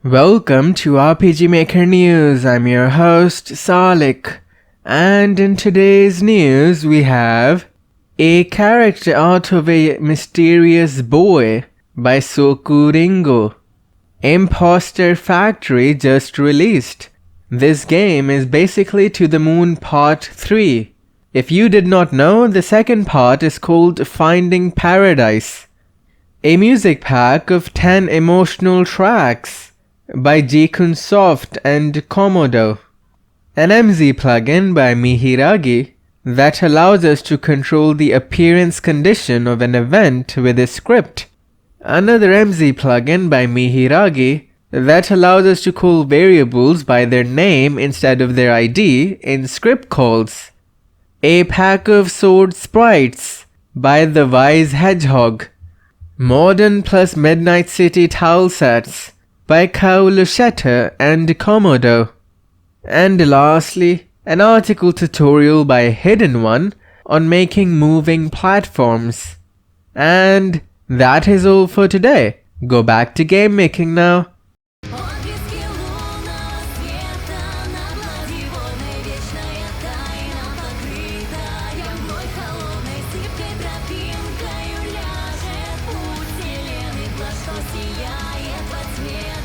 Welcome to RPG Maker News. I'm your host, Salik. And in today's news, we have A Character Out of a Mysterious Boy by Sokuringo. Imposter Factory just released. This game is basically To the Moon Part 3. If you did not know, the second part is called Finding Paradise. A music pack of 10 emotional tracks by Soft and Komodo. An MZ plugin by Mihiragi that allows us to control the appearance condition of an event with a script. Another MZ plugin by Mihiragi that allows us to call variables by their name instead of their ID in script calls. A pack of sword sprites by the Wise Hedgehog. Modern plus Midnight City Tilesets by Luchetta and Komodo. And lastly, an article tutorial by Hidden One on making moving platforms. And that is all for today. Go back to game making now. Сияет во тьме.